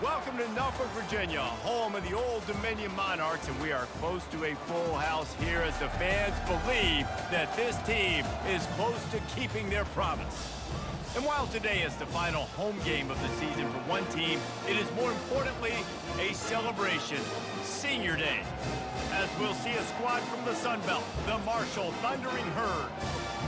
Welcome to Norfolk, Virginia, home of the Old Dominion Monarchs, and we are close to a full house here as the fans believe that this team is close to keeping their promise. And while today is the final home game of the season for one team, it is more importantly a celebration, Senior Day, as we'll see a squad from the Sun Belt, the Marshall Thundering Herd,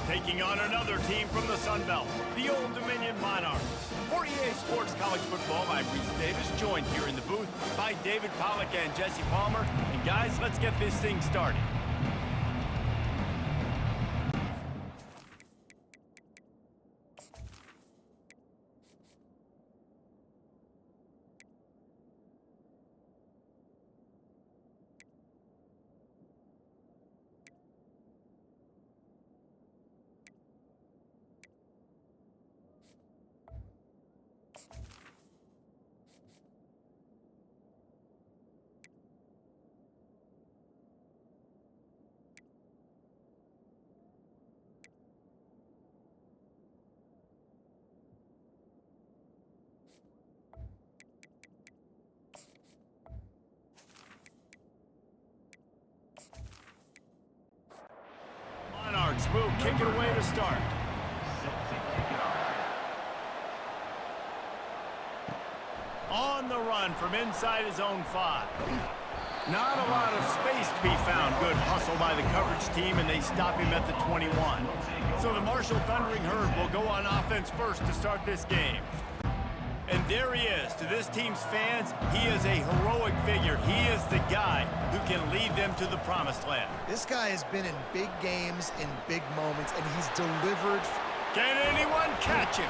taking on another team from the Sun Belt, the Old Dominion Monarchs. For EA Sports College Football, I'm Reese Davis, joined here in the booth by David Pollack and Jesse Palmer. And guys, let's get this thing started. Monarchs will kick it away to start. On the run from inside his own 5. Not a lot of space to be found. Good hustle by the coverage team, and they stop him at the 21. So the Marshall Thundering Herd will go on offense first to start this game. And there he is. To this team's fans, he is a heroic figure. He is the guy who can lead them to the promised land. This guy has been in big games, in big moments, and he's delivered. Can anyone catch him?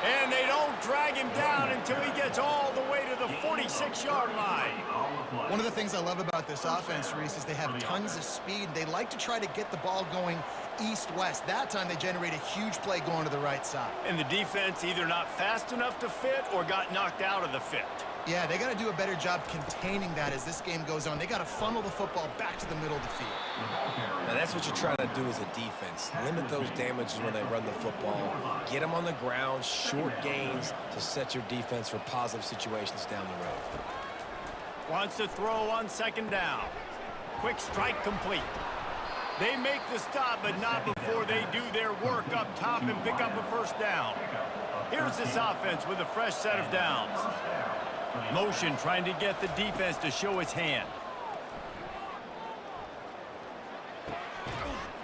And they don't drag him down until he gets all the way to the 46-yard line. One of the things I love about this offense, Reese, is they have tons of speed. They like to try to get the ball going east-west. That time they generate a huge play going to the right side. And the defense either not fast enough to fit or got knocked out of the fit. Yeah, they got to do a better job containing that as this game goes on. They got to funnel the football back to the middle of the field. Now that's what you're trying to do as a defense. Limit those damages when they run the football. Get them on the ground, short gains to set your defense for positive situations down the road. Wants to throw on second down. Quick strike complete. They make the stop, but not before they do their work up top and pick up a first down. Here's this offense with a fresh set of downs. Motion trying to get the defense to show its hand.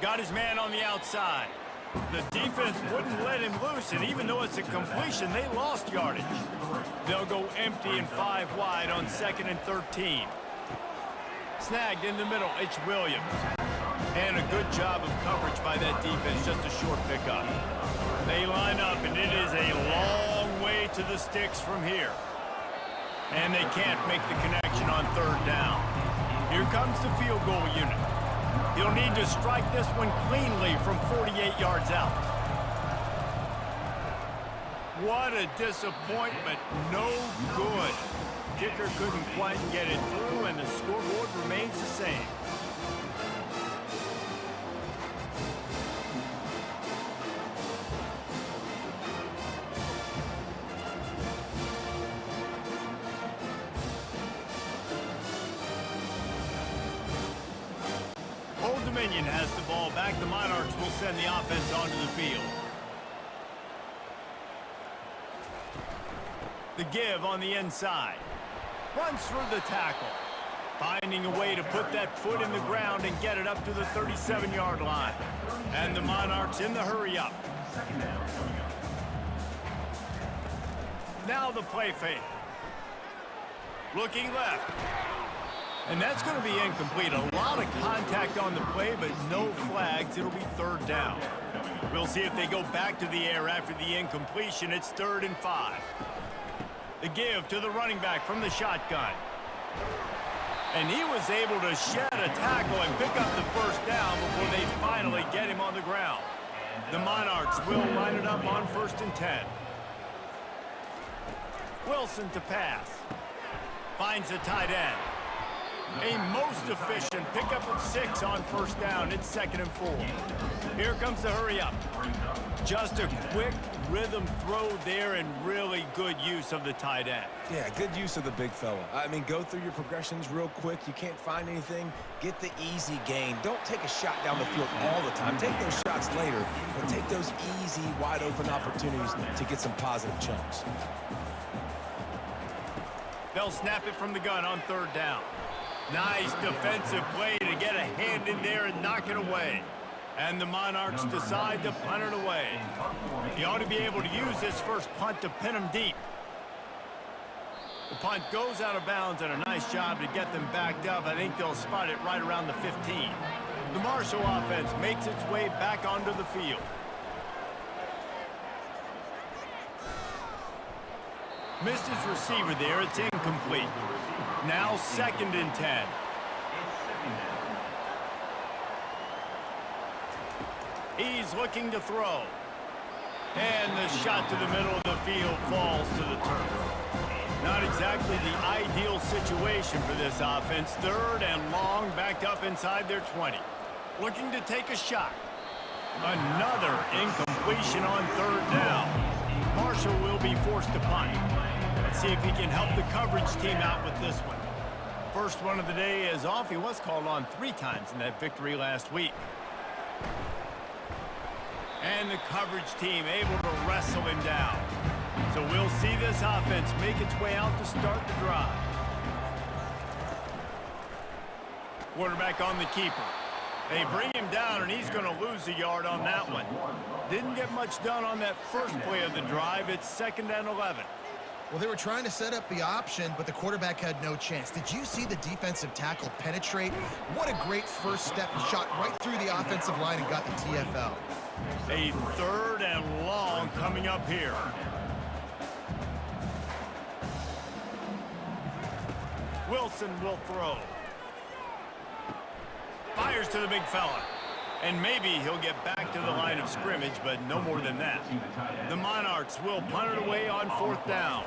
Got his man on the outside. The defense wouldn't let him loose, and even though it's a completion, they lost yardage. They'll go empty and 5 wide on 2nd and 13. Snagged in the middle, it's Williams. And a good job of coverage by that defense, just a short pickup. They line up, and it is a long way to the sticks from here. And they can't make the connection on 3rd down. Here comes the field goal unit. He'll need to strike this one cleanly from 48 yards out. What a disappointment. No good. Kicker couldn't quite get it through, and the scoreboard remains the same. Old Dominion has the ball back. The Monarchs will send the offense onto the field. The give on the inside. Runs through the tackle. Finding a way to put that foot in the ground and get it up to the 37-yard line. And the Monarchs in the hurry up. Now the play fake. Looking left. And that's going to be incomplete. A lot of contact on the play, but no flags. It'll be 3rd down. We'll see if they go back to the air after the incompletion. It's 3rd and 5. The give to the running back from the shotgun. And he was able to shed a tackle and pick up the first down before they finally get him on the ground. The Monarchs will line it up on 1st and 10. Wilson to pass. Finds a tight end. A most efficient pickup of 6 on 1st down. It's 2nd and 4. Here comes the hurry up. Just a quick, rhythm throw there and really good use of the tight end. Yeah, good use of the big fella. I mean, go through your progressions real quick. You can't find anything. Get the easy gain. Don't take a shot down the field all the time. Take those shots later, but take those easy, wide-open opportunities to get some positive chunks. They'll snap it from the gun on third down. Nice defensive play to get a hand in there and knock it away. And the Monarchs decide to punt it away. He ought to be able to use this first punt to pin them deep. The punt goes out of bounds, and a nice job to get them backed up. I think they'll spot it right around the 15. The Marshall offense makes its way back onto the field. Missed his receiver there. It's incomplete. Now 2nd and 10. He's looking to throw. And the shot to the middle of the field falls to the turf. Not exactly the ideal situation for this offense. 3rd and long, back up inside their 20. Looking to take a shot. Another incompletion on 3rd down. Marshall will be forced to punt. Let's see if he can help the coverage team out with this one. First one of the day is off. He was called on 3 times in that victory last week. And the coverage team able to wrestle him down. So we'll see this offense make its way out to start the drive. Quarterback on the keeper. They bring him down, and he's going to lose a yard on that one. Didn't get much done on that first play of the drive. It's 2nd and 11. Well, they were trying to set up the option, but the quarterback had no chance. Did you see the defensive tackle penetrate? What a great first step. He shot right through the offensive line and got the TFL. A 3rd and long coming up here. Wilson will throw. Fires to the big fella. And maybe he'll get back to the line of scrimmage, but no more than that. The Monarchs will punt it away on 4th down.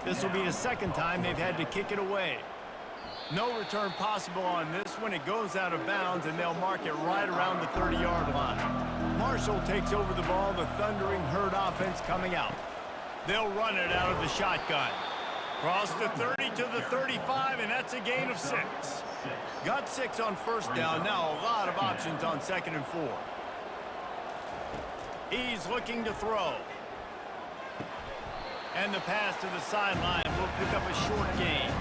This will be the 2nd time they've had to kick it away. No return possible on this one. It goes out of bounds, and they'll mark it right around the 30-yard line. Marshall takes over the ball, the Thundering Herd offense coming out. They'll run it out of the shotgun. Cross the 30 to the 35, and that's a gain of 6. Got 6 on 1st down. Now a lot of options on 2nd and 4. He's looking to throw. And the pass to the sideline will pick up a short gain.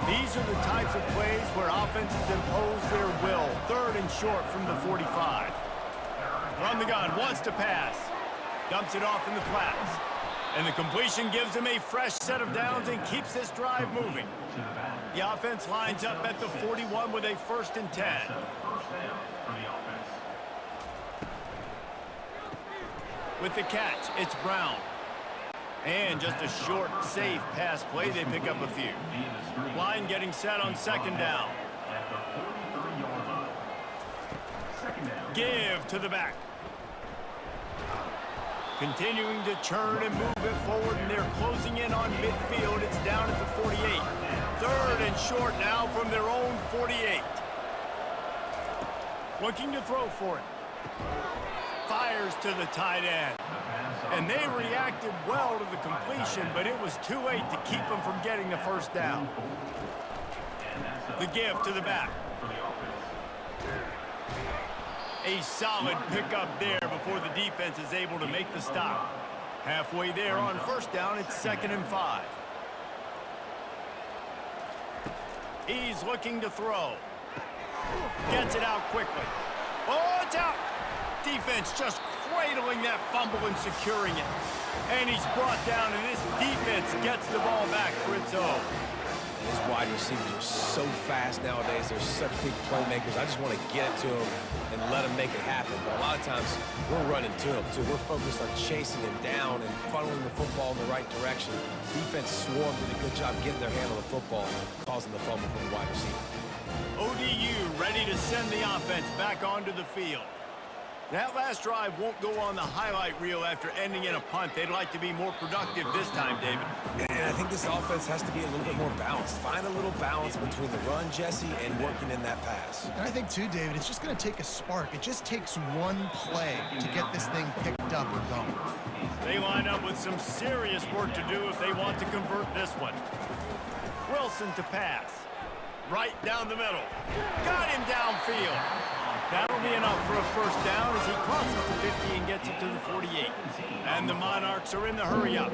These are the types of plays where offenses impose their will. 3rd and short from the 45. From the gun, wants to pass. Dumps it off in the flats. And the completion gives him a fresh set of downs and keeps this drive moving. The offense lines up at the 41 with a 1st and 10. With the catch, it's Brown. And just a short, safe pass play. They pick up a few. Line getting set on 2nd down. Give to the back. Continuing to churn and move it forward, and they're closing in on midfield. It's down at the 48. 3rd and short now from their own 48. Looking to throw for it. Fires to the tight end. And they reacted well to the completion, but it was too late to keep them from getting the 1st down. The give to the back. A solid pickup there before the defense is able to make the stop. Halfway there on 1st down, it's 2nd and 5. He's looking to throw. Gets it out quickly. Oh, it's out. Defense just cradling that fumble and securing it. And he's brought down, and this defense gets the ball back for its own. His wide receivers are so fast nowadays. They're such big playmakers. I just want to get it to them and let them make it happen. But a lot of times, we're running to them, too. We're focused on chasing them down and funneling the football in the right direction. Defense swarmed, did a good job getting their hand on the football, causing the fumble from the wide receiver. ODU ready to send the offense back onto the field. That last drive won't go on the highlight reel after ending in a punt. They'd like to be more productive this time, David. And I think this offense has to be a little bit more balanced. Find a little balance between the run, Jesse, and working in that pass. And I think, too, David, it's just going to take a spark. It just takes one play to get this thing picked up or going. They line up with some serious work to do if they want to convert this one. Wilson to pass. Right down the middle. Got him downfield. That'll be enough for a first down as he crosses the 50 and gets it to the 48. And the Monarchs are in the hurry-up.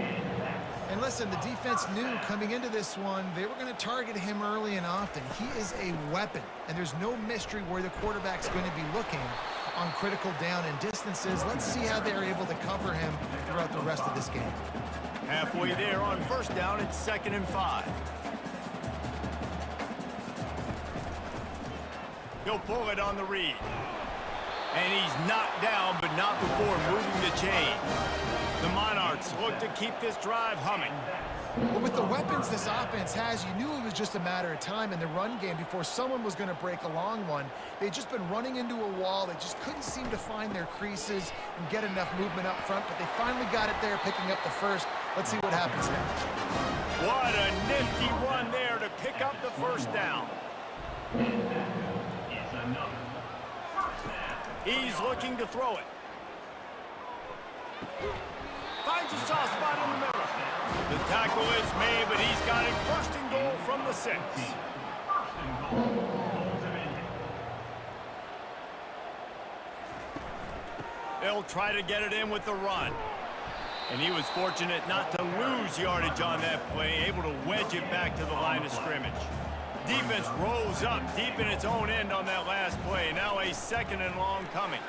And listen, the defense knew coming into this one, they were going to target him early and often. He is a weapon, and there's no mystery where the quarterback's going to be looking on critical down and distances. Let's see how they're able to cover him throughout the rest of this game. Halfway there on first down, it's 2nd and 5. He'll pull it on the read. And he's knocked down, but not before moving the chain. The Monarchs look to keep this drive humming. Well, with the weapons this offense has, you knew it was just a matter of time in the run game before someone was going to break a long one. They'd just been running into a wall. They just couldn't seem to find their creases and get enough movement up front, but they finally got it there, picking up the first. Let's see what happens next. What a nifty run there to pick up the first down. He's looking to throw it. Finds a soft spot in the middle. The tackle is made, but he's got it 1st and goal from the 6. They'll try to get it in with the run. And he was fortunate not to lose yardage on that play, able to wedge it back to the line of scrimmage. Defense rose up deep in its own end on that last play. Now a 2nd and long coming.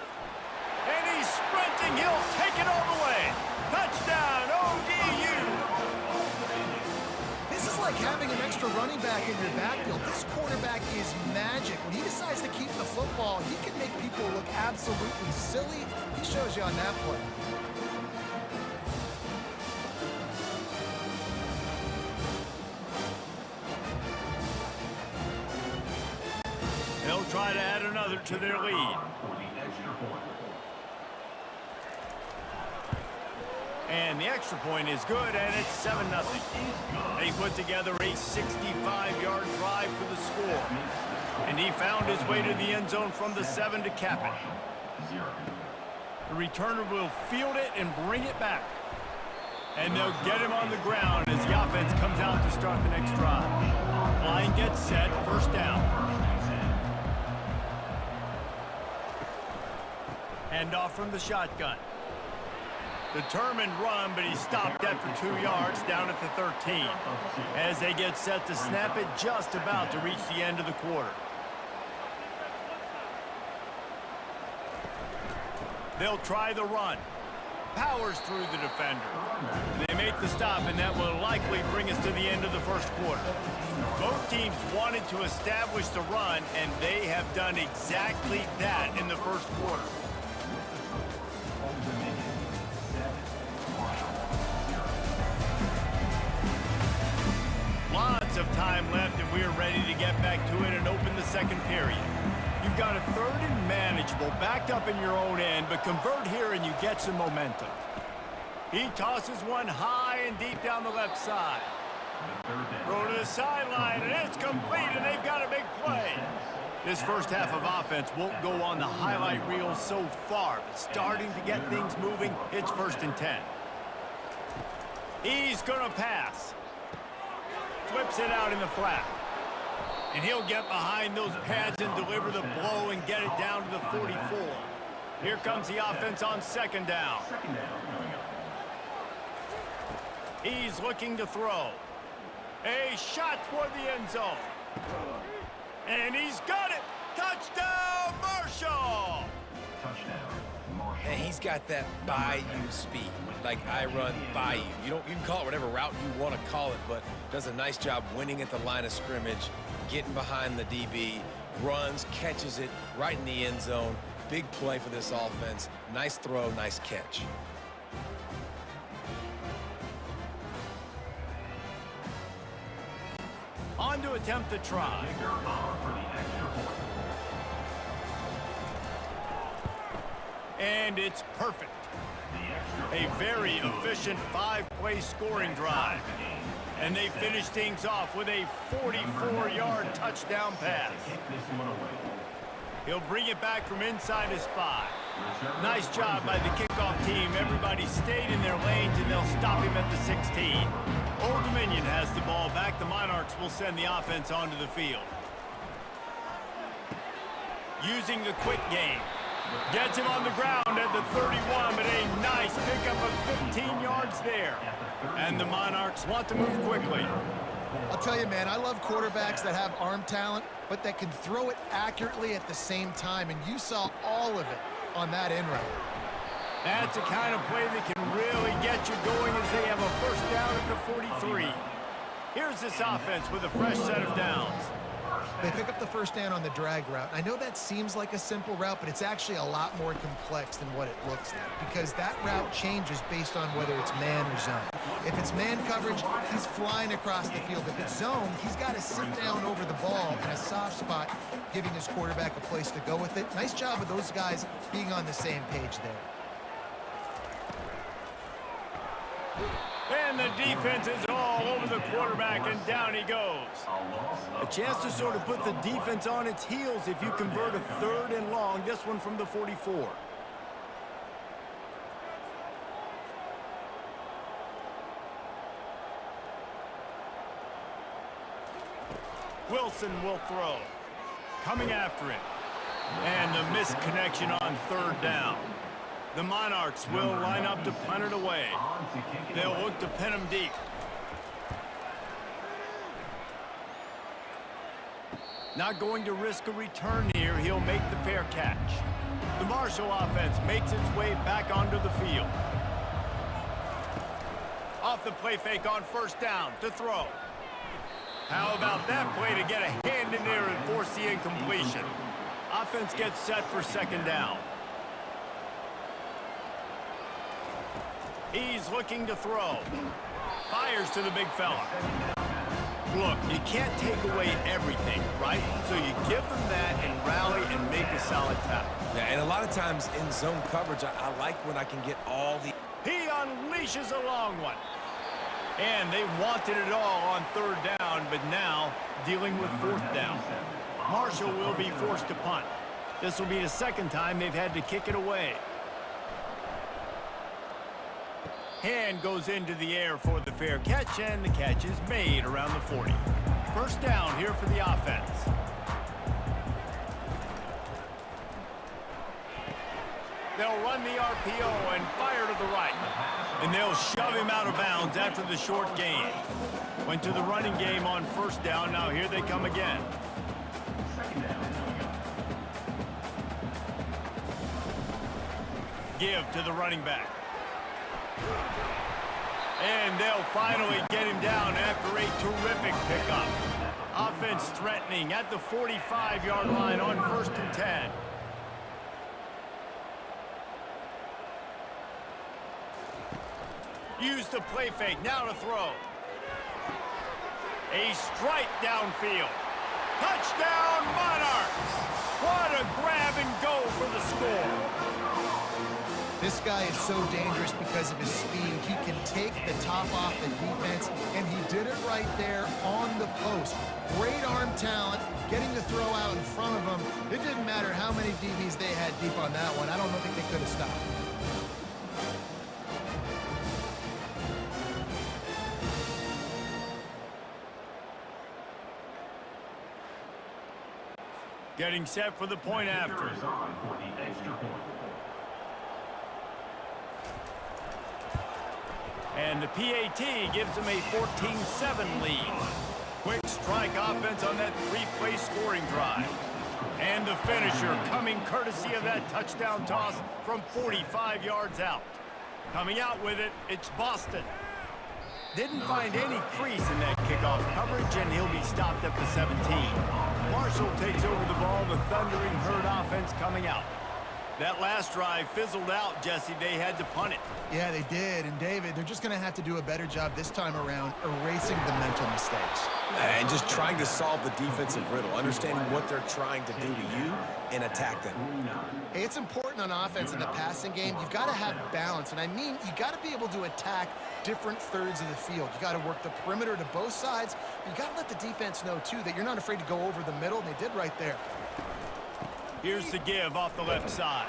And he's sprinting. He'll take it all the way. Touchdown, ODU. This is like having an extra running back in your backfield. This quarterback is magic. When he decides to keep the football, he can make people look absolutely silly. He shows you on that play. They'll try to add another to their lead. And the extra point is good, and it's 7-0. They put together a 65-yard drive for the score. And he found his way to the end zone from the 7 to cap it. The returner will field it and bring it back. And they'll get him on the ground as the offense comes out to start the next drive. Line gets set, first down. Hand off from the shotgun. Determined run, but he stopped after 2 yards down at the 13. As they get set to snap it, just about to reach the end of the quarter. They'll try the run. Powers through the defender. They make the stop, and that will likely bring us to the end of the first quarter. Both teams wanted to establish the run, and they have done exactly that in the first quarter. Lots of time left, and we're ready to get back to it and open the second period. You've got a 3rd and manageable, backed up in your own end, but convert here and you get some momentum. He tosses one high and deep down the left side. Throw to the sideline, and it's complete, and they've got a big play. This first half of offense won't go on the highlight reel so far, but starting to get things moving, it's 1st and 10. He's going to pass. Flips it out in the flat. And he'll get behind those pads and deliver the blow and get it down to the 44. Here comes the offense on 2nd down. He's looking to throw. A shot toward the end zone. And he's got it. Touchdown, Marshall! And he's got that bayou speed, like I run by you. You can call it whatever route you want to call it, but does a nice job winning at the line of scrimmage, getting behind the DB, runs, catches it right in the end zone. Big play for this offense. Nice throw, nice catch. On to attempt the try. And it's perfect. A very efficient 5-play scoring drive. And they finish things off with a 44-yard touchdown pass. He'll bring it back from inside his 5. Nice job by the kickoff team. Everybody stayed in their lanes, and they'll stop him at the 16. Old Dominion has the ball back. The Monarchs will send the offense onto the field. Using the quick game. Gets him on the ground at the 31, but a nice pickup of 15 yards there. And the Monarchs want to move quickly. I'll tell you, man, I love quarterbacks that have arm talent, but that can throw it accurately at the same time, and you saw all of it on that in route. That's the kind of play that can really get you going as they have a first down at the 43. Here's this offense with a fresh set of downs. They pick up the first down on the drag route. I know that seems like a simple route, but it's actually a lot more complex than what it looks like, because that route changes based on whether it's man or zone. If it's man coverage, he's flying across the field. If it's zone, he's got to sit down over the ball in a soft spot, giving his quarterback a place to go with it. Nice job of those guys being on the same page there. And the defense is all over the quarterback, and down he goes. A chance to sort of put the defense on its heels if you convert a 3rd and long, this one from the 44. Wilson will throw. Coming after it. And the misconnection on 3rd down. The Monarchs will line up to punt it away. They'll look to pin him deep. Not going to risk a return here. He'll make the fair catch. The Marshall offense makes its way back onto the field. Off the play fake on first down to throw. How about that play to get a hand in there and force the incompletion? Offense gets set for 2nd down. He's looking to throw. Fires to the big fella. Look, you can't take away everything, right? So you give them that and rally and make a solid tackle. Yeah, and a lot of times in zone coverage, I like when I can get all the... He unleashes a long one. And they wanted it all on 3rd down, but now dealing with 4th down. Marshall will be forced to punt. This will be the 2nd time they've had to kick it away. Hand goes into the air for the fair catch, and the catch is made around the 40. First down here for the offense. They'll run the RPO and fire to the right. And they'll shove him out of bounds after the short gain. Went to the running game on 1st down. Now here they come again. Give to the running back. And they'll finally get him down after a terrific pickup. Offense threatening at the 45-yard line on 1st and 10. Use the play fake, now to throw. A strike downfield. Touchdown, Monarchs! What a grab and go for the score. This guy is so dangerous because of his speed. He can take the top off the defense, and he did it right there on the post. Great arm talent, getting the throw out in front of him. It didn't matter how many DBs they had deep on that one. I don't think they could have stopped. Getting set for the point after. And the PAT gives them a 14-7 lead. Quick strike offense on that 3-play scoring drive. And the finisher coming courtesy of that touchdown toss from 45 yards out. Coming out with it, it's Boston. Didn't find any crease in that kickoff coverage, and he'll be stopped at the 17. Marshall takes over the ball, the thundering Herd offense coming out. That last drive fizzled out, Jesse. They had to punt it. Yeah, they did. And, David, they're just going to have to do a better job this time around erasing the mental mistakes. And just trying to solve the defensive riddle, understanding what they're trying to do to you and attack them. Hey, it's important on offense in the passing game. You've got to have balance. And I mean, you got to be able to attack different thirds of the field. You got to work the perimeter to both sides. You got to let the defense know, too, that you're not afraid to go over the middle, and they did right there. Here's the give off the left side.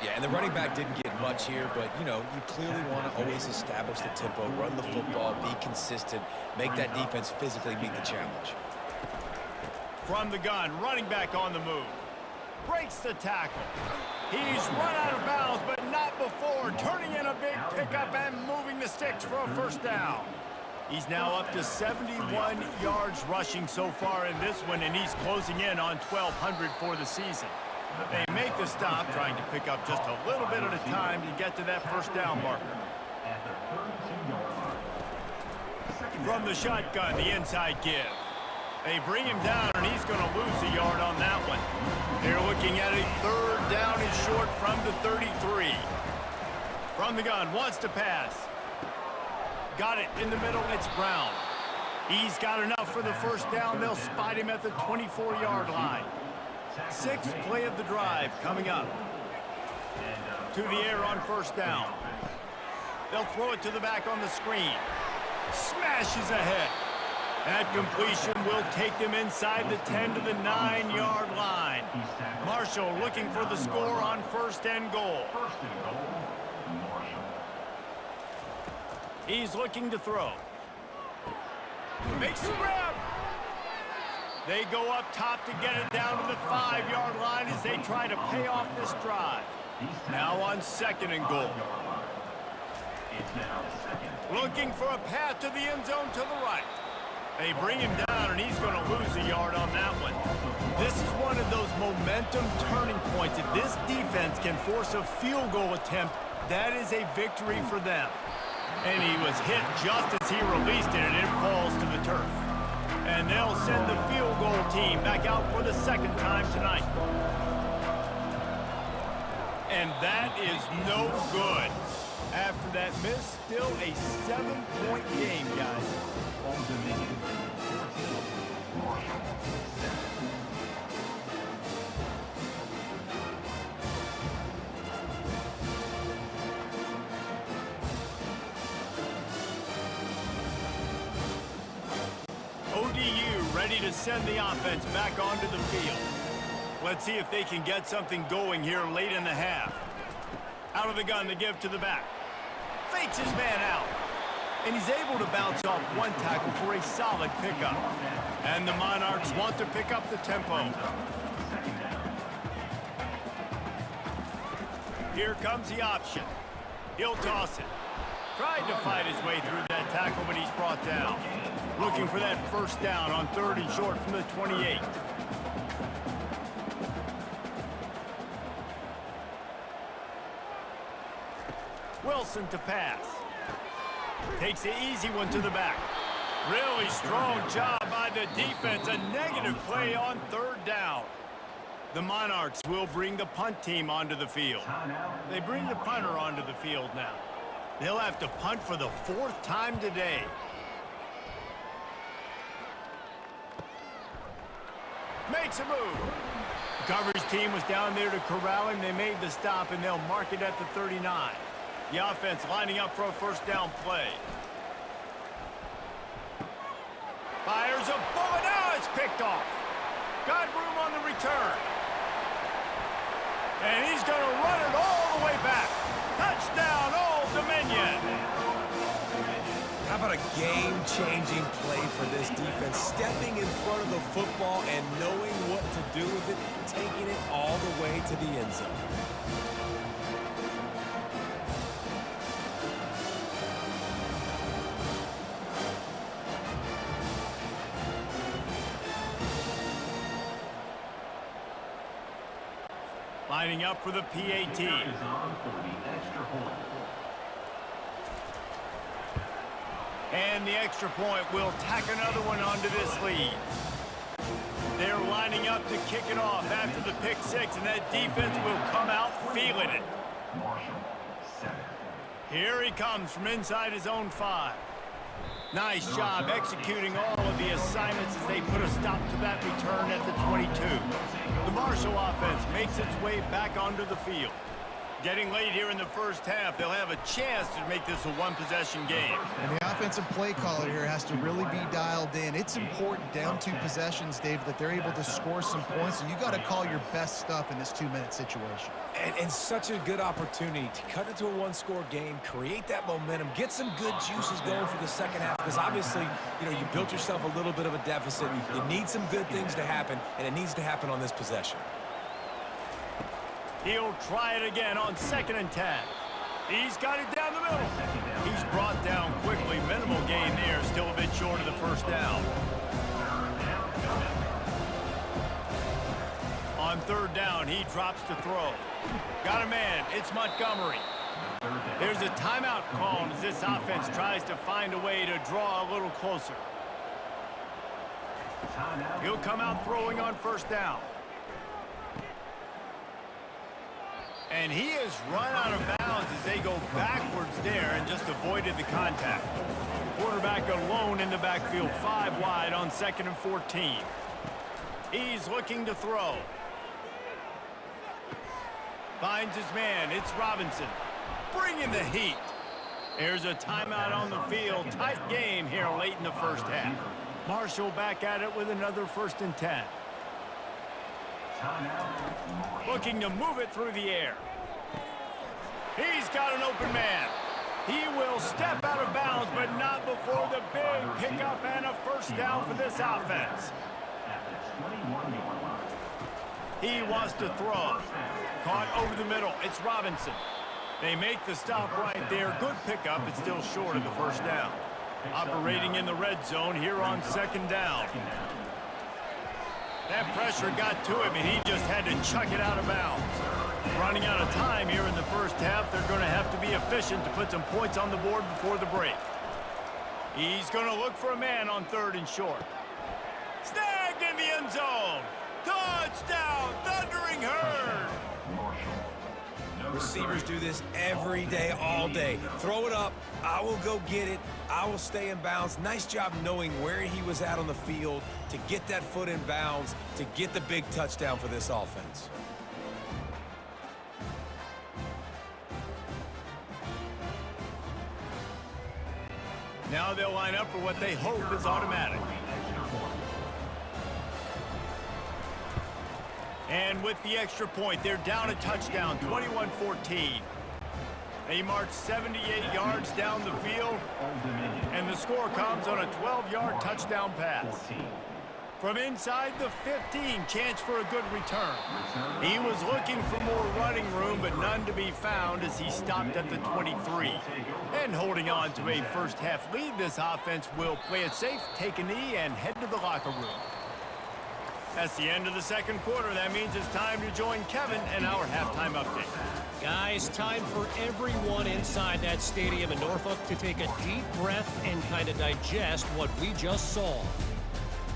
Yeah, and the running back didn't get much here, but, you know, you clearly want to always establish the tempo, run the football, be consistent, make that defense physically meet the challenge. From the gun, running back on the move. Breaks the tackle. He's run out of bounds, but not before turning in a big pickup and moving the sticks for a first down. He's now up to 71 yards rushing so far in this one, and he's closing in on 1,200 for the season. They make the stop, trying to pick up just a little bit at a time to get to that first down marker. From the shotgun, the inside give. They bring him down, and he's going to lose a yard on that one. They're looking at a third down and short from the 33. From the gun, wants to pass. Got it in the middle, it's Brown. He's got enough for the first down. They'll spot him at the 24-yard line. Sixth play of the drive coming up. To the air on first down. They'll throw it to the back on the screen. Smashes ahead. That completion will take them inside the 10 to the 9-yard line. Marshall looking for the score on first and goal. He's looking to throw. Makes the grab. They go up top to get it down to the 5-yard line as they try to pay off this drive. Now on second and goal. Looking for a path to the end zone to the right. They bring him down, and he's going to lose a yard on that one. This is one of those momentum turning points. If this defense can force a field goal attempt, that is a victory for them. And he was hit just as he released it, and it falls to the turf. And they'll send the field goal team back out for the second time tonight. And that is no good. After that miss, still a 7-point game, guys. ODU ready to send the offense back onto the field. Let's see if they can get something going here late in the half. Out of the gun to give to the back. Fakes his man out. And he's able to bounce off one tackle for a solid pickup. And the Monarchs want to pick up the tempo. Here comes the option. He'll toss it. Tried to fight his way through that tackle, but he's brought down. Looking for that first down on third and short from the 28. Wilson to pass. Takes the easy one to the back. Really strong job by the defense. A negative play on third down. The Monarchs will bring the punt team onto the field. They bring the punter onto the field now. They'll have to punt for the 4th time today. Makes a move. The coverage team was down there to corral him. They made the stop, and they'll mark it at the 39. The offense lining up for a first down play. Fires a bullet. Now it's picked off. Got room on the return. And he's going to run it all the way back. Touchdown, Old Dominion. How about a game-changing play for this defense? Stepping in front of the football and knowing what to do with it, taking it all the way to the end zone. Lining up for the PAT. And the extra point will tack another one onto this lead. They're lining up to kick it off after the pick six, and that defense will come out feeling it. Here he comes from inside his own 5. Nice job executing all of the assignments as they put a stop to that return at the 22. The Marshall offense makes its way back onto the field. Getting late here in the first half, they'll have a chance to make this a one-possession game. And the offensive play caller here has to really be dialed in. It's important down 2 possessions, Dave, that they're able to score some points. So you got to call your best stuff in this 2-minute situation. And such a good opportunity to cut into a one-score game, create that momentum, get some good juices going for the second half. Because obviously, you built yourself a little bit of a deficit. You need some good things to happen, and it needs to happen on this possession. He'll try it again on 2nd and 10. He's got it down the middle. He's brought down quickly. Minimal gain there. Still a bit short of the first down. On 3rd down, he drops to throw. Got a man. It's Montgomery. There's a timeout called as this offense tries to find a way to draw a little closer. He'll come out throwing on 1st down. And he has run out of bounds as they go backwards there and just avoided the contact. Quarterback alone in the backfield, 5 wide on 2nd and 14. He's looking to throw. Finds his man. It's Robinson. Bringing the heat. There's a timeout on the field. Tight game here late in the first half. Marshall back at it with another 1st and 10. Looking to move it through the air. He's got an open man. He will step out of bounds, but not before the big pickup and a 1st down for this offense. He wants to throw. Caught over the middle. It's Robinson. They make the stop right there. Good pickup. It's still short of the 1st down. Operating in the red zone here on 2nd down. That pressure got to him, and he just had to chuck it out of bounds. Running out of time here in the first half. They're going to have to be efficient to put some points on the board before the break. He's going to look for a man on 3rd and short. Snagged in the end zone. Touchdown, Thundering Herd. Receivers do this every day, all day. Throw it up. I will go get it. I will stay in bounds. Nice job knowing where he was at on the field to get that foot in bounds, to get the big touchdown for this offense. Now they'll line up for what they hope is automatic. And with the extra point, they're down a touchdown, 21-14. They march 78 yards down the field, and the score comes on a 12-yard touchdown pass. From inside the 15, chance for a good return. He was looking for more running room, but none to be found as he stopped at the 23. And holding on to a first-half lead, this offense will play it safe, take a knee, and head to the locker room. That's the end of the 2nd quarter. That means it's time to join Kevin and our halftime update. Guys, time for everyone inside that stadium in Norfolk to take a deep breath and kind of digest what we just saw.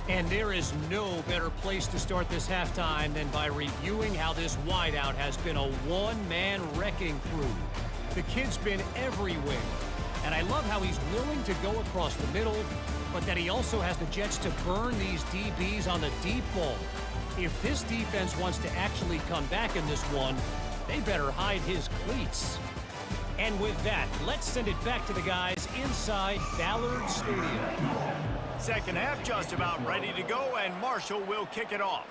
And there is no better place to start this halftime than by reviewing how this wideout has been a one-man wrecking crew. The kid's been everywhere. And I love how he's willing to go across the middle, but that he also has the jets to burn these DBs on the deep ball. If this defense wants to actually come back in this one, they better hide his cleats. And with that, let's send it back to the guys inside Ballard Stadium. Second half just about ready to go, and Marshall will kick it off.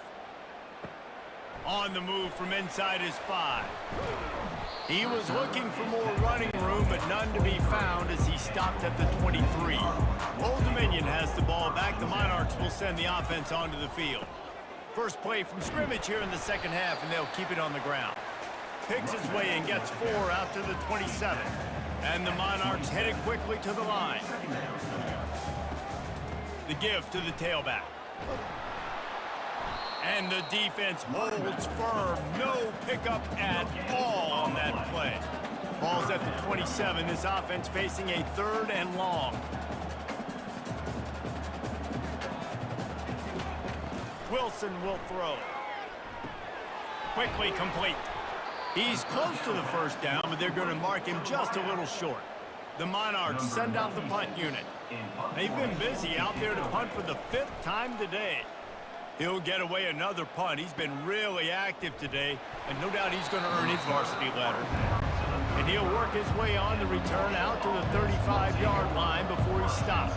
On the move from inside his 5. He was looking for more running room, but none to be found as he stopped at the 23. Old Dominion has the ball back. The Monarchs will send the offense onto the field. First play from scrimmage here in the second half, and they'll keep it on the ground. Picks his way and gets 4 out to the 27. And the Monarchs headed quickly to the line. The give to the tailback. And the defense holds firm. No pickup at all on that play. Ball's at the 27. This offense facing a 3rd and long. Wilson will throw. Quickly complete. He's close to the first down, but they're going to mark him just a little short. The Monarchs send out the punt unit. They've been busy out there to punt for the 5th time today. He'll get away another punt. He's been really active today, and no doubt he's going to earn his varsity letter. And he'll work his way on the return out to the 35-yard line before he stops.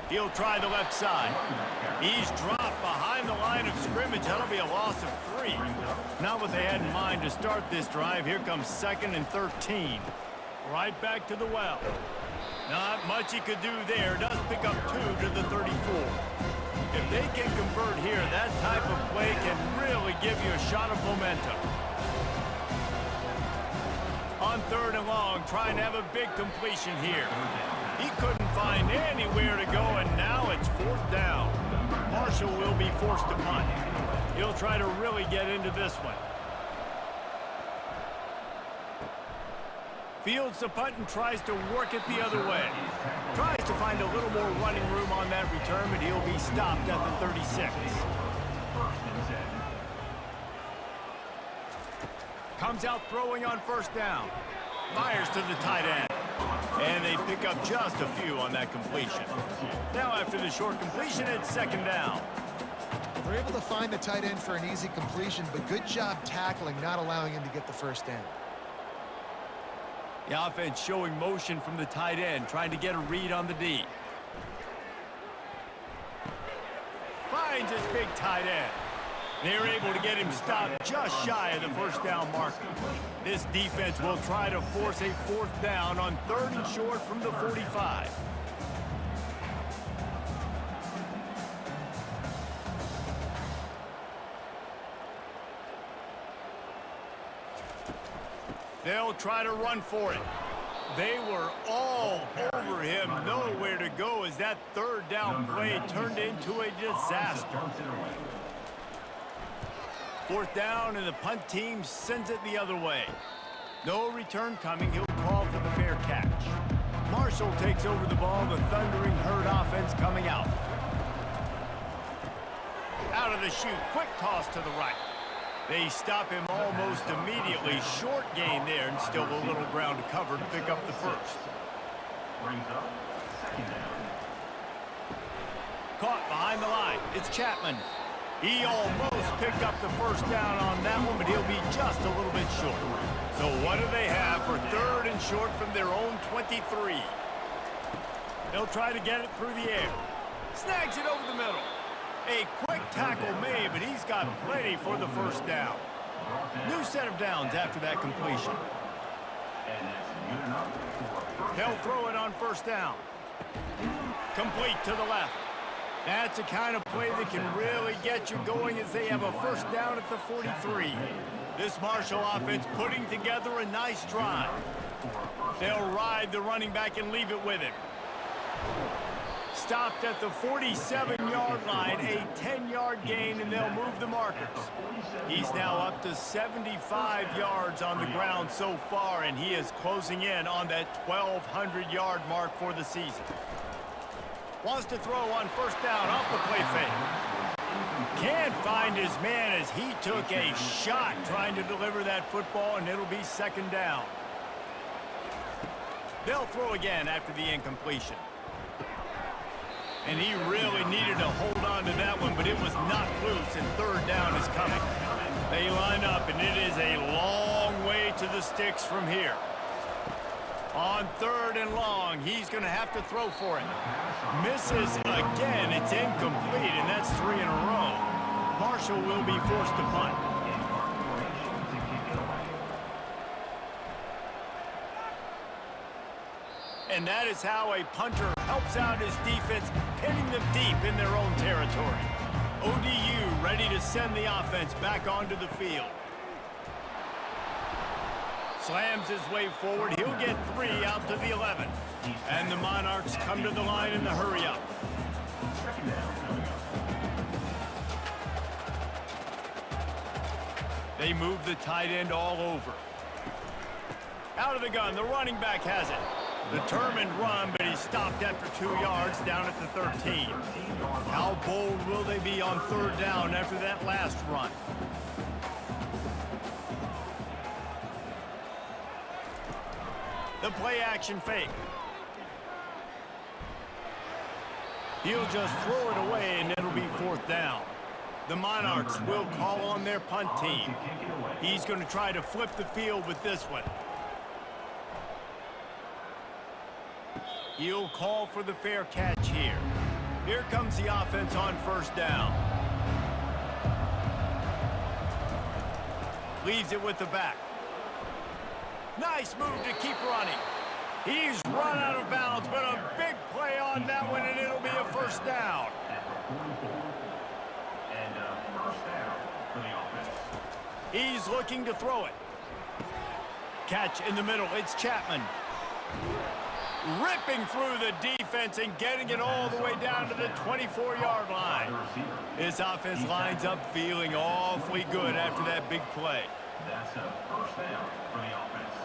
He'll try the left side. He's dropped behind the line of scrimmage. That'll be a loss of 3. Not what they had in mind to start this drive. Here comes 2nd and 13. Right back to the well. Not much he could do there. Does pick up 2 to the 34. If they can convert here, that type of play can really give you a shot of momentum. On 3rd and long, trying to have a big completion here. He couldn't find anywhere to go, and now it's 4th down. Marshall will be forced to punt. He'll try to really get into this one. Fields the punt and tries to work it the other way. Tries to find a little more running room on that return, but he'll be stopped at the 36. Comes out throwing on 1st down. Fires to the tight end. And they pick up just a few on that completion. Now after the short completion, it's 2nd down. They're able to find the tight end for an easy completion, but good job tackling, not allowing him to get the 1st down. The offense showing motion from the tight end, trying to get a read on the D. Finds his big tight end. They're able to get him stopped just shy of the 1st down marker. This defense will try to force a 4th down on 3rd and short from the 45. They'll try to run for it. They were all over him, nowhere to go as that 3rd down play turned into a disaster. 4th down, and the punt team sends it the other way. No return coming. He'll call for the fair catch. Marshall takes over the ball. The Thundering Herd offense coming out. Out of the chute. Quick toss to the right. They stop him almost immediately. Short gain there, and still a little ground to cover to pick up the 1st. Brings up 2nd down. Caught behind the line. It's Chapman. He almost picked up the 1st down on that one, but he'll be just a little bit short. So what do they have for 3rd and short from their own 23? They'll try to get it through the air. Snags it over the middle. A quick tackle made, but he's got plenty for the 1st down. New set of downs after that completion. They'll throw it on 1st down. Complete to the left. That's the kind of play that can really get you going as they have a 1st down at the 43. This Marshall offense putting together a nice drive. They'll ride the running back and leave it with him. Stopped at the 47-yard line, a 10-yard gain, and they'll move the markers. He's now up to 75 yards on the ground so far, and he is closing in on that 1,200-yard mark for the season. Wants to throw on 1st down off the play fake. Can't find his man as he took a shot trying to deliver that football, and it'll be 2nd down. They'll throw again after the incompletion. And he really needed to hold on to that one, but it was not loose, and 3rd down is coming. They line up, and it is a long way to the sticks from here. On 3rd and long, he's going to have to throw for it. Misses again. It's incomplete, and that's 3 in a row. Marshall will be forced to punt. And that is how a punter helps out his defense, pinning them deep in their own territory. ODU ready to send the offense back onto the field. Slams his way forward. He'll get 3 out to the 11. And the Monarchs come to the line in the hurry-up. They move the tight end all over. Out of the gun, the running back has it. Determined run, but he stopped after 2 yards down at the 13. How bold will they be on third down after that last run? The play action fake. He'll just throw it away, and it'll be fourth down. The Monarchs will call on their punt team. He's going to try to flip the field with this one. He'll call for the fair catch here. Here comes the offense on first down. Leaves it with the back. Nice move to keep running. He's run out of bounds, but a big play on that one, and it'll be a first down. First down for the offense. He's looking to throw it. Catch in the middle. It's Chapman. Ripping through the defense and getting it all the way down to the 24-yard line. This offense lines up feeling awfully good after that big play. That's a first down for the offense.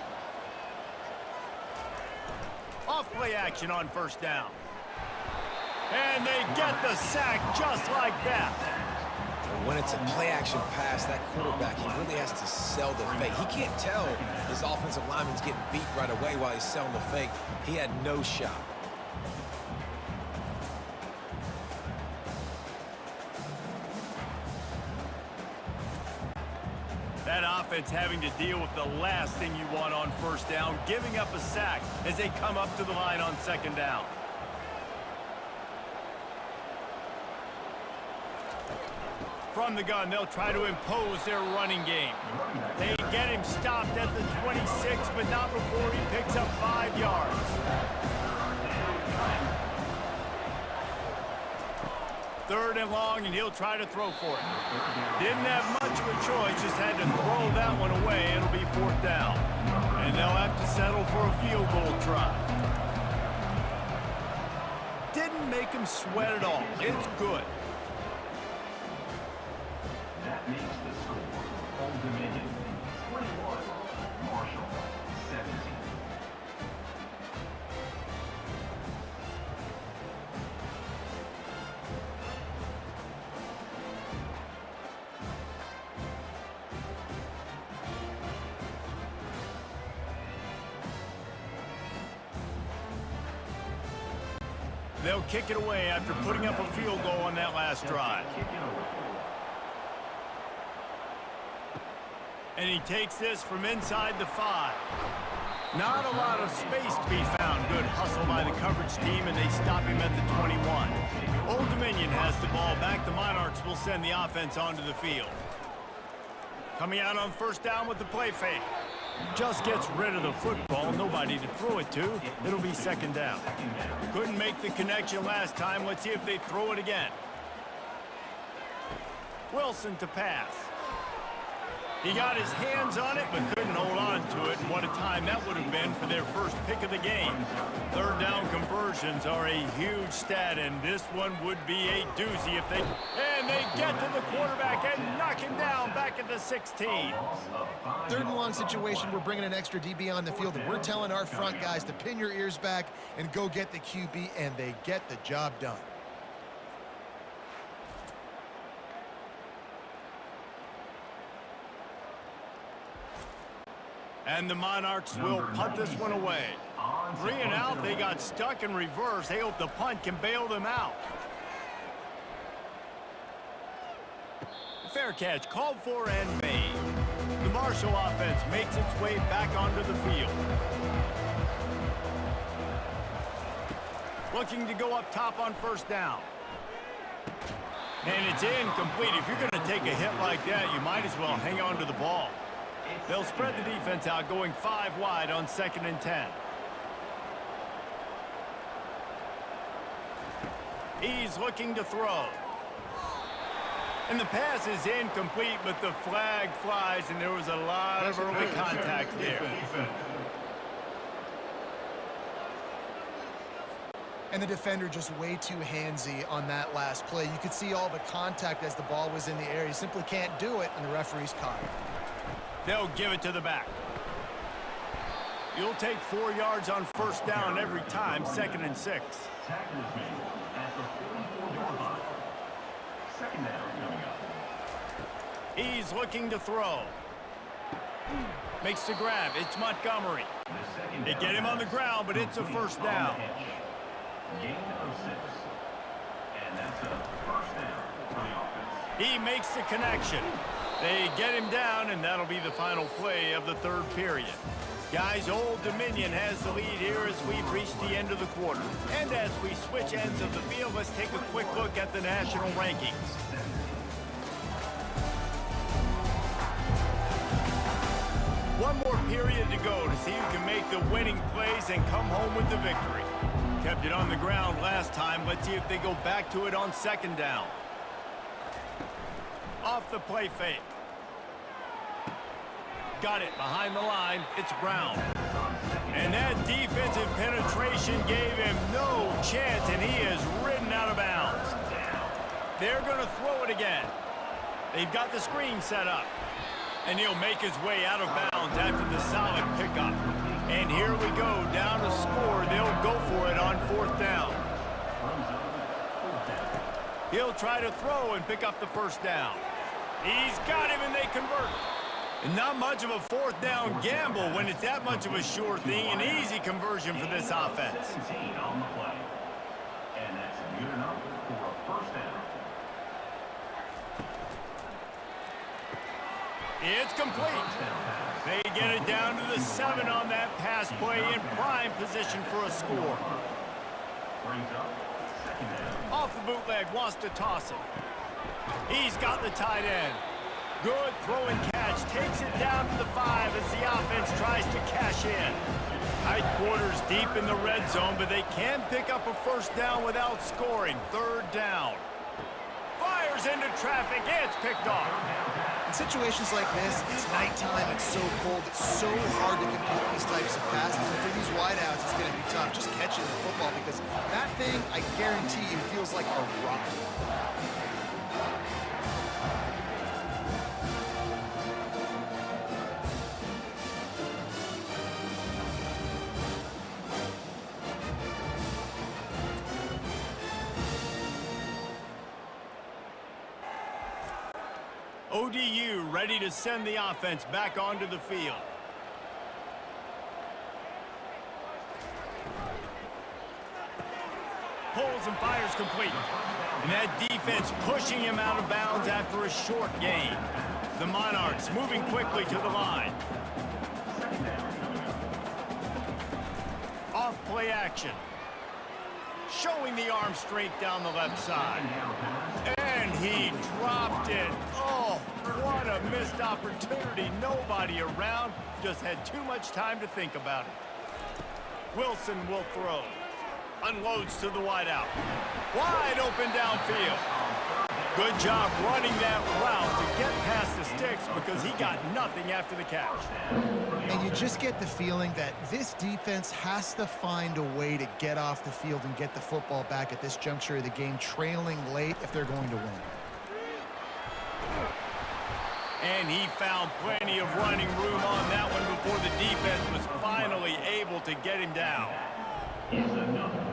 Off play action on first down. And they get the sack just like that. And when it's a play-action pass, that quarterback, he really has to sell the fake. He can't tell his offensive lineman's getting beat right away while he's selling the fake. He had no shot. That offense having to deal with the last thing you want on first down, giving up a sack as they come up to the line on second down. From the gun, they'll try to impose their running game. They get him stopped at the 26, but not before he picks up 5 yards. Third and long, and he'll try to throw for it. Didn't have much of a choice, just had to throw that one away. It'll be fourth down. And they'll have to settle for a field goal try. Didn't make him sweat at all. It's good. That makes the score Old Dominion 21, Marshall 17. They'll kick it away after putting up a field goal on that last drive. And he takes this from inside the 5. Not a lot of space to be found. Good hustle by the coverage team, and they stop him at the 21. Old Dominion has the ball back. The Monarchs will send the offense onto the field. Coming out on first down with the play fake. Just gets rid of the football. Nobody to throw it to. It'll be second down. Couldn't make the connection last time. Let's see if they throw it again. Wilson to pass. He got his hands on it, but couldn't hold on to it. And what a time that would have been for their first pick of the game. Third down conversions are a huge stat, and this one would be a doozy if they... And they get to the quarterback and knock him down back at the 16. Third and long situation, we're bringing an extra DB on the field, and we're telling our front guys to pin your ears back and go get the QB, and they get the job done. And the Monarchs will punt this one away. 3 and out, they got stuck in reverse. They hope the punt can bail them out. Fair catch called for and made. The Marshall offense makes its way back onto the field. Looking to go up top on first down. And it's incomplete. If you're going to take a hit like that, you might as well hang on to the ball. They'll spread the defense out, going 5 wide on 2nd and 10. He's looking to throw. And the pass is incomplete, but the flag flies, and there was a lot of early contact there. And the defender just way too handsy on that last play. You could see all the contact as the ball was in the air. He simply can't do it, and the referee's caught it. They'll give it to the back. You'll take 4 yards on first down every time, 2nd and 6. Tackle is made at the 44-yard line. Second down coming up. He's looking to throw. Makes the grab. It's Montgomery. They get him on the ground, but it's a first down. Gain of 6. And that's a first down for the offense. He makes the connection. They get him down, and that'll be the final play of the third period. Guys, Old Dominion has the lead here as we've reached the end of the quarter. And as we switch ends of the field, let's take a quick look at the national rankings. One more period to go to see who can make the winning plays and come home with the victory. Kept it on the ground last time. Let's see if they go back to it on second down. Off the play fake. Got it behind the line. It's Brown. And that defensive penetration gave him no chance, and he is ridden out of bounds. They're going to throw it again. They've got the screen set up. And he'll make his way out of bounds after the solid pickup. And here we go, down to score. They'll go for it on fourth down. He'll try to throw and pick up the first down. He's got him, and they convert. And not much of a fourth down gamble when it's that much of a sure thing. An easy conversion for this offense. 17 on the play. And that's good enough for a first down. It's complete. They get it down to the 7 on that pass play in prime position for a score. Brings up second down. Off the bootleg, wants to toss it. He's got the tight end. Good throw and catch. Takes it down to the 5 as the offense tries to cash in. Tight quarters deep in the red zone, but they can pick up a first down without scoring. Third down. Fires into traffic. It's picked off. In situations like this, it's nighttime, it's so cold, it's so hard to complete these types of passes. And for these wideouts, it's going to be tough just catching the football because that thing, I guarantee you, feels like a rock. ODU ready to send the offense back onto the field. Pulls and fires complete. And that defense pushing him out of bounds after a short gain. The Monarchs moving quickly to the line. Off play action. Showing the arm strength down the left side. And he dropped it. Oh, what a missed opportunity. Nobody around. Just had too much time to think about it. Wilson will throw. Unloads to the wideout. Wide open downfield. Good job running that route to get past the sticks because he got nothing after the catch. And you just get the feeling that this defense has to find a way to get off the field and get the football back at this juncture of the game, trailing late if they're going to win. And he found plenty of running room on that one before the defense was finally able to get him down. Is another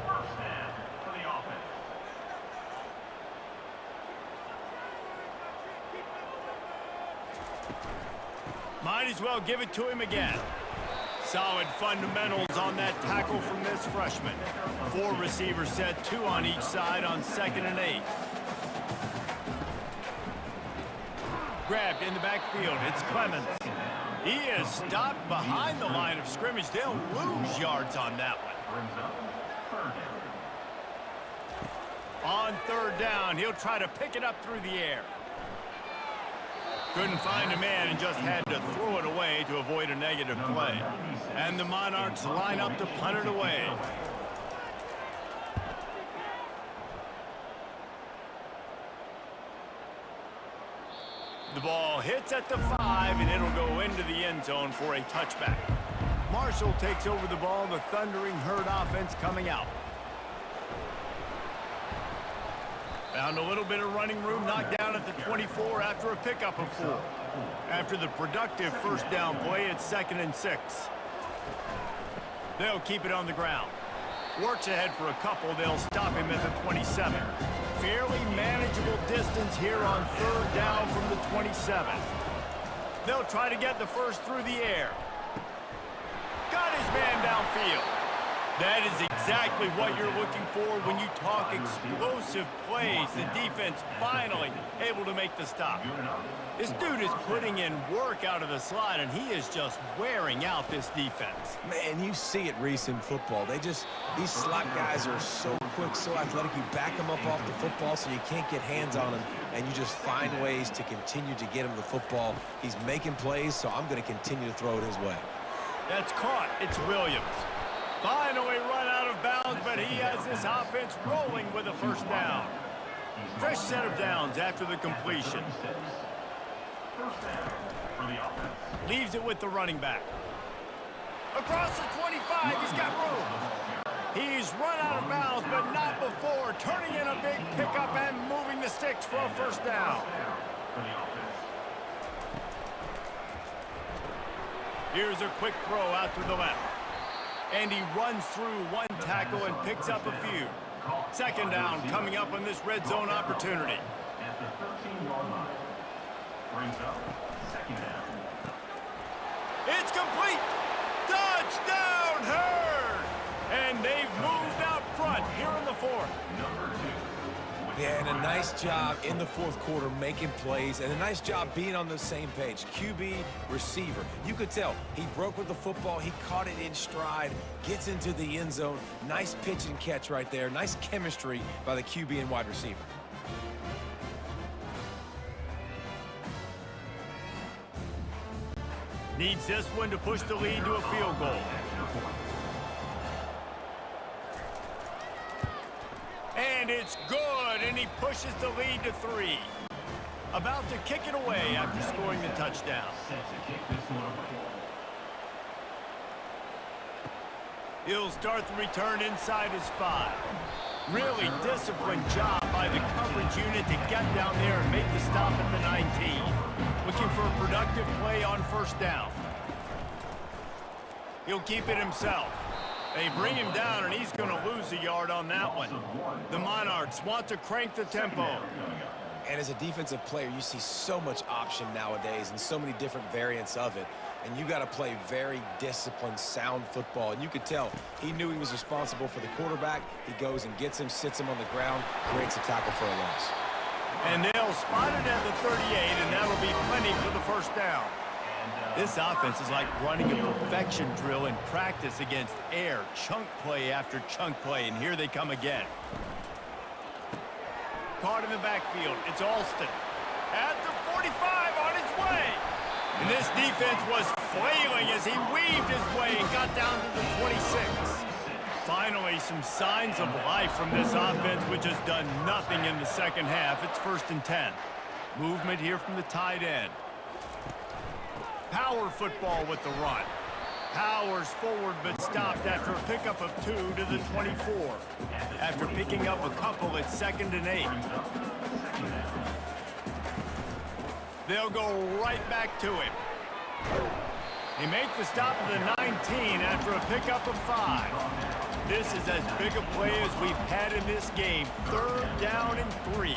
first down for the offense. Might as well give it to him again. Solid fundamentals on that tackle from this freshman. 4 receivers set, 2 on each side on 2nd and 8. Grabbed in the backfield. It's Clemens. He is stopped behind the line of scrimmage. They'll lose yards on that one. Brings up third down. On third down, he'll try to pick it up through the air. Couldn't find a man and just had to throw it away to avoid a negative play. And the Monarchs line up to punt it away. The ball hits at the 5, and it'll go into the end zone for a touchback. Marshall takes over the ball, the Thundering Herd offense coming out. Found a little bit of running room, knocked down at the 24 after a pickup of 4. After the productive first down play, it's 2nd and 6. They'll keep it on the ground. Works ahead for a couple. They'll stop him at the 27. Fairly manageable distance here on third down from the 27. They'll try to get the first through the air. Got his man downfield. That is exactly what you're looking for when you talk explosive plays. The defense finally able to make the stop. This dude is putting in work out of the slot, and he is just wearing out this defense. Man, you see it, Reese, in football. These slot guys are so quick, so athletic. You back them up off the football so you can't get hands on them, and you just find ways to continue to get him the football. He's making plays, so I'm going to continue to throw it his way. That's caught. It's Williams. Finally run out of bounds, but he has this offense rolling with a first down. Fresh set of downs after the completion. First down for the offense. Leaves it with the running back. Across the 25, he's got room. He's run out of bounds, but not before turning in a big pickup and moving the sticks for a first down. For the offense. Here's a quick throw out to the left. And he runs through one tackle and picks up a few. Second down coming up on this red zone opportunity. At the 13-yard line. Brings up second down. It's complete. Touchdown, Herd! And they've moved out front here in the fourth. Number 2. Yeah, and a nice job in the fourth quarter making plays, and a nice job being on the same page. QB, receiver. You could tell he broke with the football. He caught it in stride, gets into the end zone. Nice pitch and catch right there. Nice chemistry by the QB and wide receiver. Needs this one to push the lead to a field goal. And it's good, and he pushes the lead to 3. About to kick it away after scoring the touchdown. Set to kick this one away. He'll start the return inside his 5. Really disciplined job by the coverage unit to get down there and make the stop at the 19. Looking for a productive play on first down. He'll keep it himself. They bring him down, and he's going to lose a yard on that one. The Monarchs want to crank the tempo. And as a defensive player, you see so much option nowadays and so many different variants of it. And you got to play very disciplined, sound football. And you could tell he knew he was responsible for the quarterback. He goes and gets him, sits him on the ground, creates a tackle for a loss. And they'll spot it at the 38, and that'll be plenty for the first down. This offense is like running a perfection drill in practice against air, chunk play after chunk play, and here they come again. Caught in the backfield, it's Alston. At the 45, on his way. And this defense was flailing as he weaved his way and got down to the 26. Finally, some signs of life from this offense, which has done nothing in the second half. It's 1st and 10. Movement here from the tight end. Power football with the run. Powers forward but stopped after a pickup of 2 to the 24. After picking up a couple, it's 2nd and 8. They'll go right back to him. They make the stop at the 19 after a pickup of 5. This is as big a play as we've had in this game. 3rd down and 3.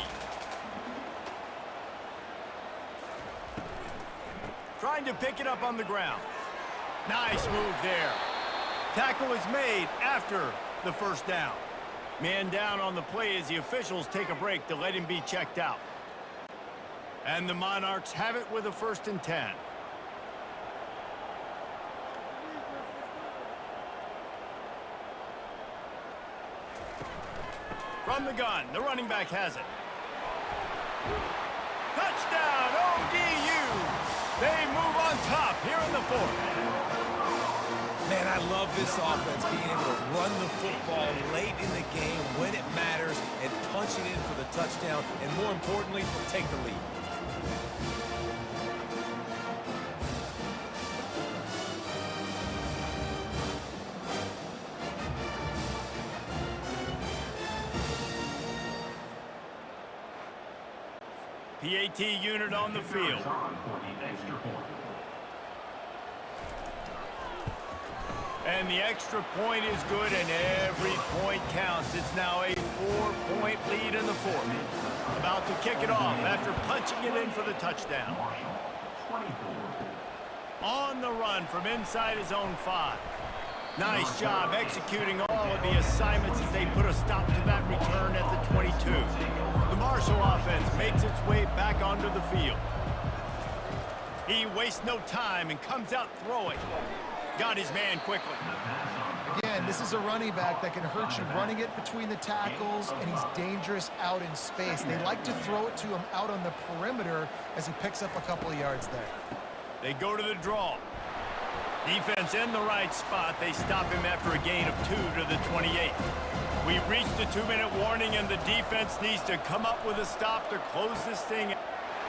Trying to pick it up on the ground. Nice move there. Tackle is made after the first down. Man down on the play as the officials take a break to let him be checked out. And the Monarchs have it with a 1st and 10. From the gun, the running back has it. Touchdown, ODU! They move on top here in the 4th. Man, I love this offense, being able to run the football late in the game when it matters and punch it in for the touchdown, and more importantly, take the lead. PAT unit on the field. And the extra point is good, and every point counts. It's now a 4-point lead in the fourth. About to kick it off after punching it in for the touchdown. On the run from inside his own 5. Nice job executing all of the assignments as they put a stop to that return at the 22. The Marshall offense makes its way back onto the field. He wastes no time and comes out throwing. Got his man quickly. Again, this is a running back that can hurt you running it between the tackles, and he's dangerous out in space. They like to throw it to him out on the perimeter as he picks up a couple of yards there. They go to the draw. Defense in the right spot. They stop him after a gain of 2 to the 28. We've reached the 2-minute warning, and the defense needs to come up with a stop to close this thing.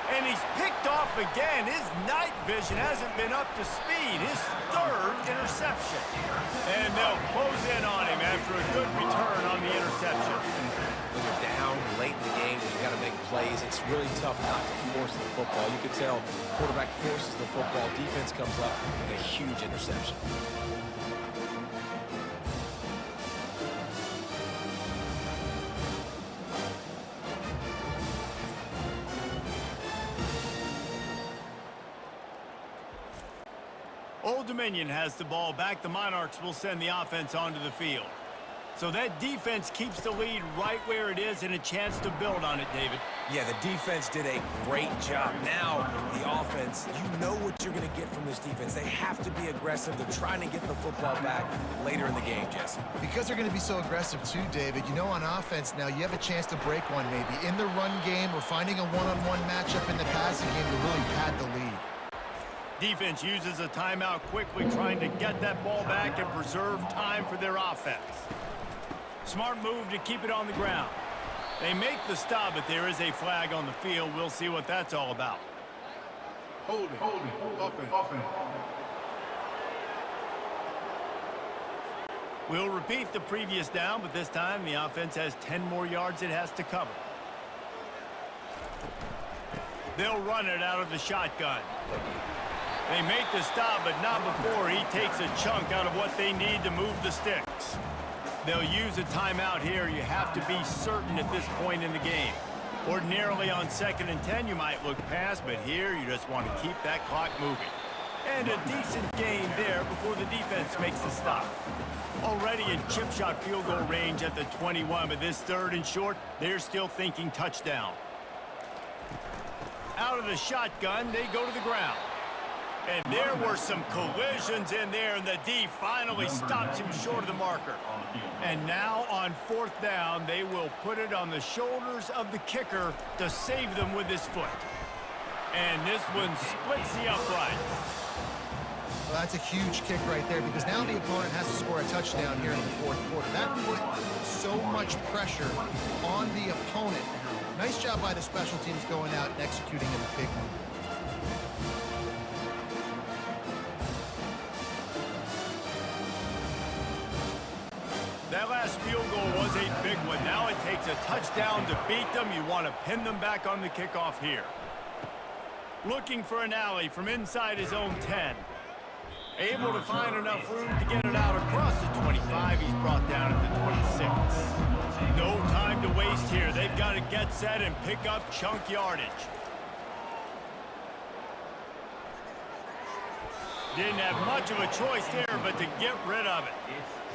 And he's picked off again. His night vision hasn't been up to speed. His 3rd interception. And they'll close in on him after a good return on the interception. When you're down late in the game, you got to make plays. It's really tough not to force the football. You can tell quarterback forces the football. Defense comes up with a huge interception. Old Dominion has the ball back. The Monarchs will send the offense onto the field. So that defense keeps the lead right where it is and a chance to build on it, David. Yeah, the defense did a great job. Now, the offense, you know what you're going to get from this defense. They have to be aggressive. They're trying to get the football back later in the game, Jesse. Because they're going to be so aggressive too, David, you know on offense now you have a chance to break one maybe. In the run game or finding a one-on-one matchup in the passing game to really pad the lead. Defense uses a timeout quickly, trying to get that ball back and preserve time for their offense. Smart move to keep it on the ground. They make the stop, but there is a flag on the field. We'll see what that's all about. Holding, offense. We'll repeat the previous down, but this time the offense has 10 more yards it has to cover. They'll run it out of the shotgun. They make the stop, but not before he takes a chunk out of what they need to move the sticks. They'll use a timeout here. You have to be certain at this point in the game. Ordinarily on 2nd and 10, you might look past, but here you just want to keep that clock moving. And a decent gain there before the defense makes the stop. Already in chip shot field goal range at the 21, but this 3rd and short, they're still thinking touchdown. Out of the shotgun, they go to the ground. And there were some collisions in there, and the D finally stops him short of the marker. And now on 4th down, they will put it on the shoulders of the kicker to save them with his foot. And this one splits the upright. Well, that's a huge kick right there because now the opponent has to score a touchdown here in the 4th quarter. That put so much pressure on the opponent. Nice job by the special teams going out and executing in the big move. That last field goal was a big one. Now it takes a touchdown to beat them. You want to pin them back on the kickoff here. Looking for an alley from inside his own 10. Able to find enough room to get it out across the 25. He's brought down at the 26. No time to waste here. They've got to get set and pick up chunk yardage. Didn't have much of a choice there, but to get rid of it.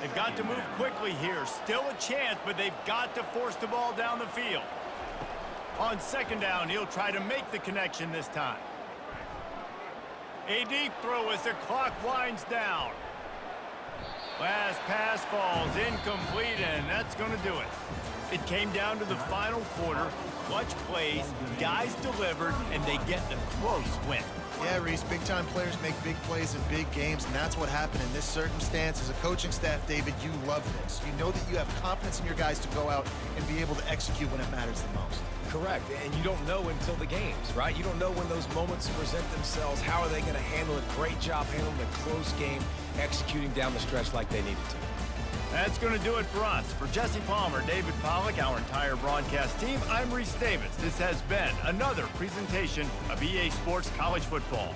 They've got to move quickly here. Still a chance, but they've got to force the ball down the field. On 2nd down, he'll try to make the connection this time. A deep throw as the clock winds down. Last pass falls incomplete, and that's going to do it. It came down to the final quarter. Clutch plays, guys delivered, and they get the close win. Yeah, Reese, big-time players make big plays in big games, and that's what happened in this circumstance. As a coaching staff, David, you love this. You know that you have confidence in your guys to go out and be able to execute when it matters the most. Correct, and you don't know until the games, right? You don't know when those moments present themselves. How are they going to handle it? Great job handling a close game, executing down the stretch like they needed to. That's going to do it for us. For Jesse Palmer, David Pollack, our entire broadcast team, I'm Reese Davis. This has been another presentation of EA Sports College Football.